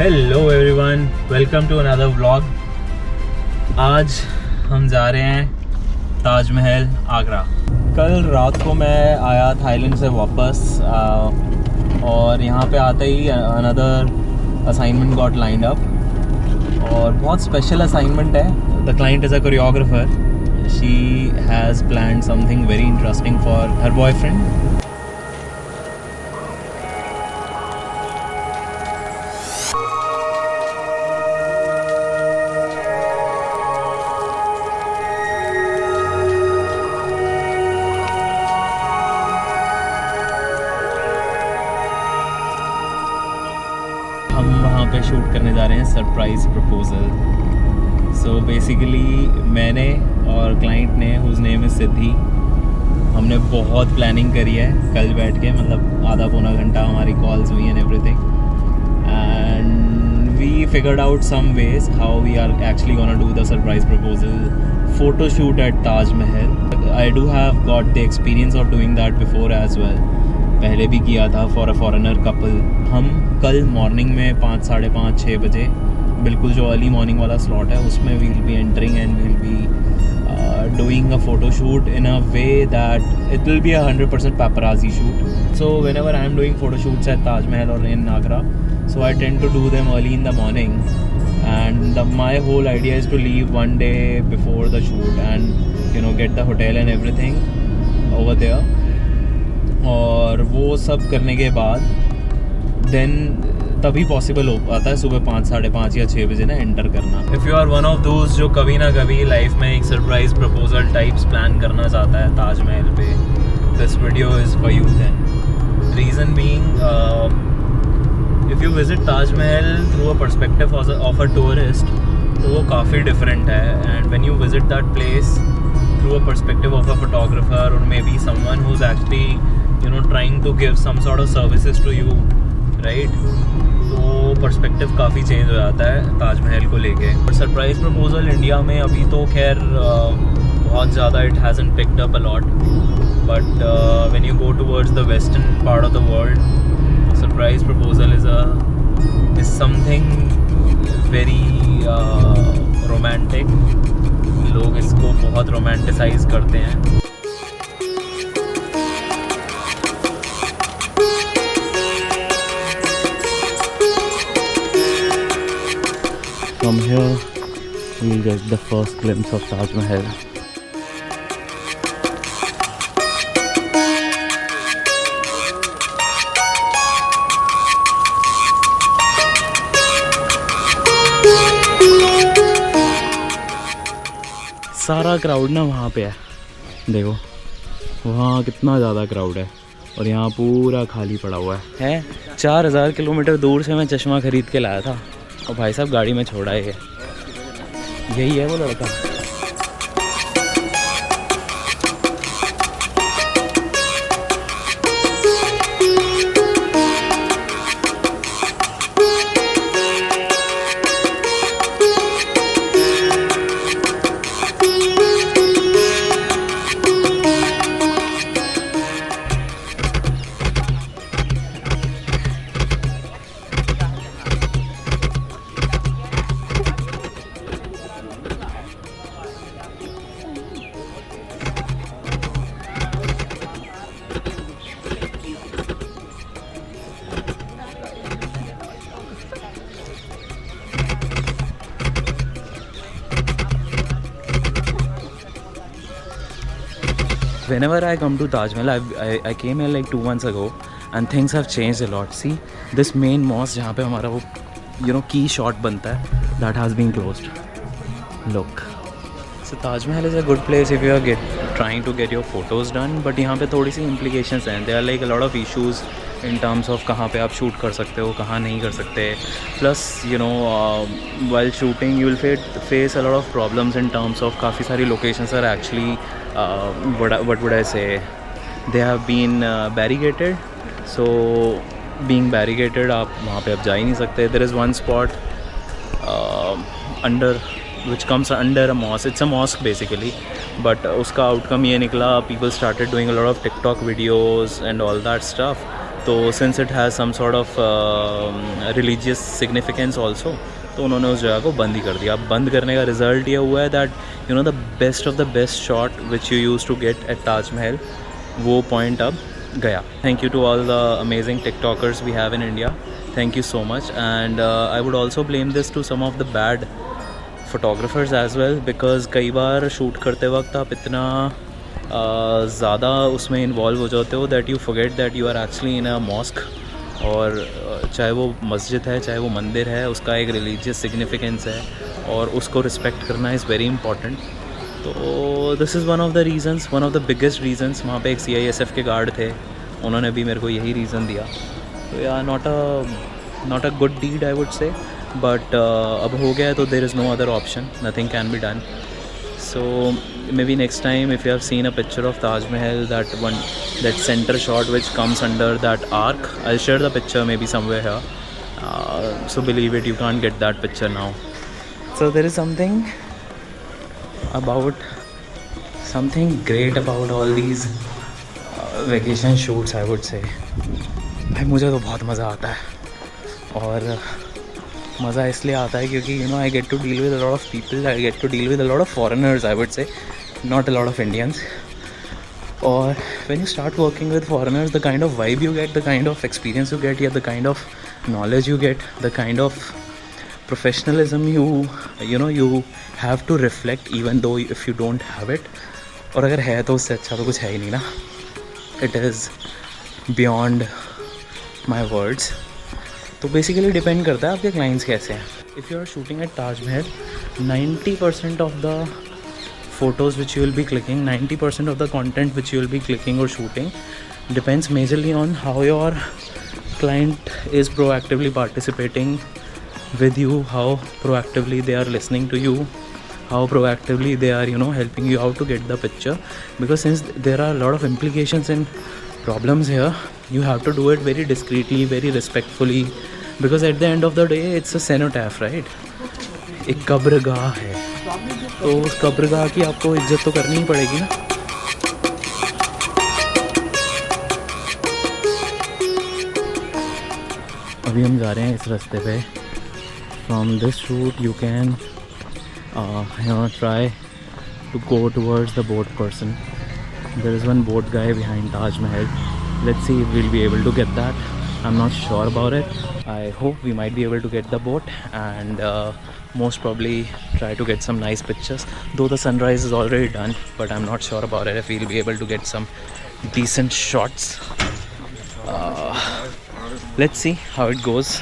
Hello everyone, welcome to another vlog. आज हम जा रहे हैं ताजमहल आगरा। कल रात को मैं आया थाईलैंड से वापस और यहाँ पे आते ही another assignment got lined up और बहुत स्पेशल असाइनमेंट है। The client is a choreographer. She has planned something very interesting for her boyfriend. हम वहाँ पे शूट करने जा रहे हैं सरप्राइज़ प्रपोज़ल। सो बेसिकली मैंने और क्लाइंट ने, हुज नेम इज़ सिद्धि, हमने बहुत प्लानिंग करी है कल बैठ के। मतलब आधा पौना घंटा हमारी कॉल्स हुई and everything, and we figured out some ways how we are actually gonna do the surprise proposal photo shoot at Taj Mahal. I do have got the experience of doing that before as well. पहले भी किया था for a foreigner couple. हम कल morning में 5, साढ़े 5, 6 बजे, बिल्कुल जो अर्ली मॉर्निंग वाला स्लॉट है उसमें we will be entering and we will be doing a photo shoot in a way that it will be 100% paparazzi shoot. So whenever I am doing photo shoots at Taj Mahal or in Agra, so I tend to do them early in the morning, and my whole idea is to leave one day before the shoot and get the hotel and everything over there. और वो सब करने के बाद then तभी possible हो पाता है सुबह 5, साढ़े 5 या 6 बजे ना एंटर करना। If you are one of those जो कभी ना कभी लाइफ में एक सरप्राइज प्रपोजल टाइप्स प्लान करना चाहता है ताजमहल पे, this video is for you then. Reason being, if you visit Taj Mahal through a perspective of a tourist तो वो काफ़ी डिफरेंट है, and when you visit that place through a perspective of a photographer और may be someone who is actually trying to give some sort of services to you, right? तो perspective काफ़ी change हो जाता है ताजमहल को लेके। और सरप्राइज प्रपोजल इंडिया में अभी तो खैर बहुत ज़्यादा it hasn't picked up a lot, but when you go towards the western part of the world, surprise proposal is something very romantic. लोग इसको बहुत रोमांटिसाइज करते हैं। From here, we'll get the first glimpse of Taj Mahal. सारा crowd ना वहाँ पे है, देखो वहाँ कितना ज़्यादा क्राउड है और यहाँ पूरा खाली पड़ा हुआ है। 4000 किलोमीटर दूर से मैं चश्मा ख़रीद के लाया था और भाई साहब गाड़ी में छोड़ा है। यही है वो लड़का। Whenever I come to Taj Mahal, I came here like 2 months ago and things have changed a lot. See, this main mosque जहाँ पे हमारा वो key shot बनता है, that has been closed. Look. So Taj Mahal is a good place if you are trying to get your photos done, but यहाँ पे थोड़ी सी implications हैं. There are like a lot of issues in terms of कहाँ पे आप shoot कर सकते हो, कहाँ नहीं कर सकते. Plus while shooting you will face a lot of problems in terms of काफ़ी सारी locations are actually what would I say, they have been barricaded. So being barricaded, आप वहाँ पे अब जा ही नहीं सकते. There is one spot which comes under a mosque. It's a mosque basically, but उसका outcome ये निकला, people started doing a lot of TikTok videos and all that stuff, तो since it has some sort of religious significance also, तो उन्होंने उस जगह को बंद ही कर दिया. अब बंद करने का रिज़ल्ट ये हुआ है that you know the best of the best shot which you use to get at Taj Mahal, वो पॉइंट अब गया. Thank you to all the amazing TikTokers we have in India. Thank you so much. And I would also blame this to some of the bad photographers as well, because कई बार shoot करते वक्त आप इतना ज़्यादा उसमें involve हो जाते हो that you forget that you are actually in a mosque. और चाहे वो मस्जिद है, चाहे वो मंदिर है, उसका एक रिलीजियस सिग्निफिकेंस है और उसको रिस्पेक्ट करना इज़ वेरी इंपॉर्टेंट. तो this is one of the reasons, one of the biggest reasons. वहाँ पे एक CISF के गार्ड थे, उन्होंने भी मेरे को यही रीज़न दिया. तो या not a good deed I would say, but अब हो गया तो there is no other option, nothing can be done. So maybe next time if you have seen a picture of Taj Mahal, that center shot which comes under that arc, I'll share the picture maybe somewhere here. So believe it, you can't get that picture now. So there is something great about all these vacation shoots, I would say. भाई मुझे तो बहुत मज़ा आता है, और मज़ा इसलिए आता है क्योंकि you know I get to deal with a lot of people, I get to deal with a lot of foreigners, I would say, not a lot of Indians. और when you start working with foreigners, the kind of vibe you get, the kind of experience you get, या the kind of knowledge you get, the kind of professionalism you have to reflect even though if you don't have it. और अगर है तो उससे अच्छा तो कुछ है ही नहीं ना. It is beyond my words. तो बेसिकली डिपेंड करता है आपके क्लाइंट्स कैसे हैं. If you are shooting at Taj Mahal, 90% of the photos which you will be clicking, 90% of the content which you will be clicking or shooting depends majorly on how your client is proactively participating with you, how proactively they are listening to you, how proactively they are helping you out to get the picture. Because since there are a lot of implications and problems here, you have to do it very discreetly, very respectfully, because at the end of the day it's a cenotaph, right? एक कब्रगाह है, तो उस कब्रगाह की आपको इज्जत तो करनी ही पड़ेगी ना. अभी हम जा रहे हैं इस रास्ते पे. From this route you can try to go towards the boat person. There is one boat guy behind Taj Mahal. Let's see if we'll be able to get that. I'm not sure about it. I hope we might be able to get the boat and most probably try to get some nice pictures. Though the sunrise is already done, but I'm not sure about it if we'll be able to get some decent shots. Let's see how it goes.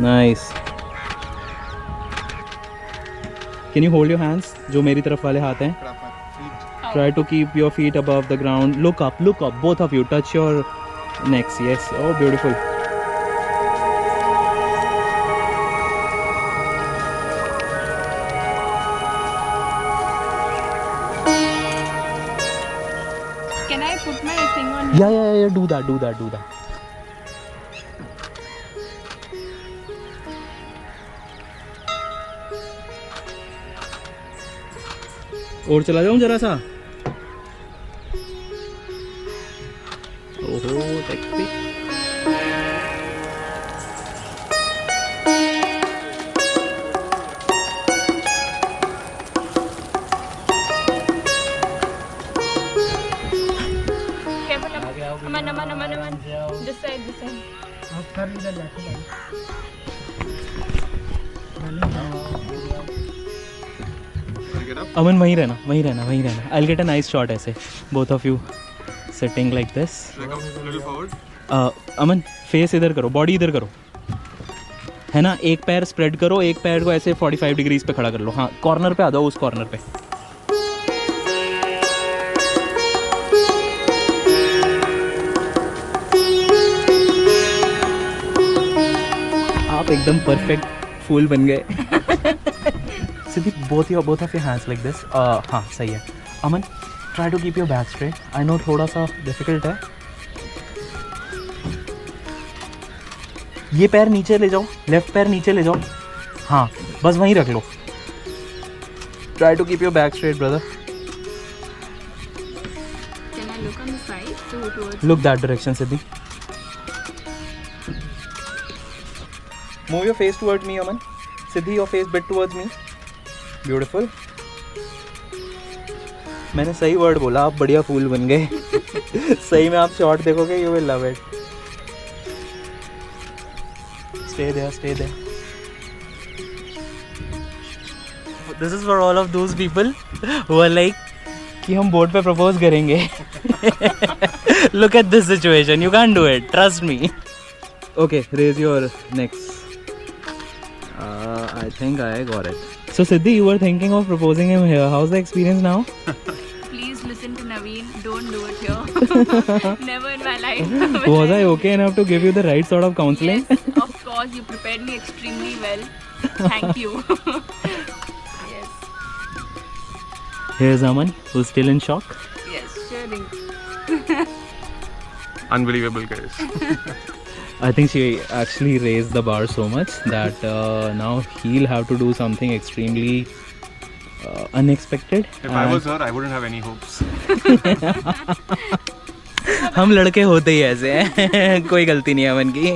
Nice. Can you hold your hands? जो मेरी तरफ वाले हाथ हैं. Try to keep your feet above the ground. Look up, both of you. Touch your necks. Yes. Oh, beautiful. Can I put my thing on? Yeah. Do that. और चला जाऊं जरा सा. ओहो टैक्सी. Aman. This side. अमन वहीं रहना. I'll get a nice shot ऐसे. Both of you sitting like this. Little forward. Aman face इधर करो, बॉडी इधर करो, है ना. एक पैर स्प्रेड करो, एक पैर को ऐसे 45 डिग्रीज पे खड़ा कर लो. हाँ, कॉर्नर पे आ जाओ, उस कॉर्नर पे. आप आप एकदम परफेक्ट फूल बन गए. सिद्धि, both of your hands like this. हाँ सही है. अमन, try to keep your back straight. I know थोड़ा सा difficult है. ये पैर नीचे ले जाओ, लेफ्ट पैर नीचे ले जाओ. हाँ, बस वहीं रख लो. Try to keep your back straight, brother. Can I look on the side towards? Look that direction, Siddhi. Move your face towards me, Aman. Siddhi, your face bit towards me. Beautiful. मैंने सही word बोला, आप बढ़िया फूल बन गए. सही में आप शॉट देखोगे, you will love it. Stay there, stay there. This is for all of those people who are like कि हम बोर्ड पे प्रपोज करेंगे. Look at this situation. You can't do it. Trust me. Okay, raise your necks. I think I got it. So Siddhi, you were thinking of proposing him here. How's the experience now? Please listen to Naveen. Don't do it here. Never in my life. Was I okay enough to give you the right sort of counseling? Yes, of course. You prepared me extremely well. Thank you. Yes. Here's Aman, who's still in shock. Yes, sharing. Unbelievable, guys. I think she actually raised the bar so much that now he'll have to do something extremely unexpected. If I was her, I wouldn't have any hopes. हम लड़के होते ही ऐसे हैं. कोई गलती नहीं है अमन की.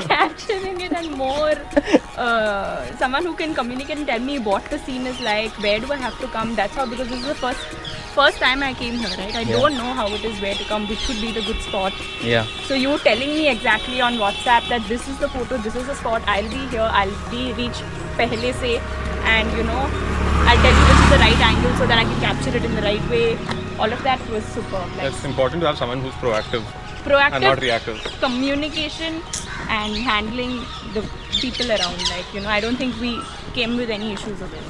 Capturing it and more someone who can communicate and tell me what the scene is like, where do I have to come. That's how, because this is the first time I came here, right? I don't know how it is, where to come, which should be the good spot. Yeah. So you telling me exactly on WhatsApp that this is the photo, this is the spot, I'll be here, I'll be reached pehle se, and you know, I'll tell you this is the right angle so that I can capture it in the right way. All of that was superb. Like, It's important to have someone who's proactive and proactive not reactive. communication and handling the people around. Like, you know, I don't think we came with any issues of it.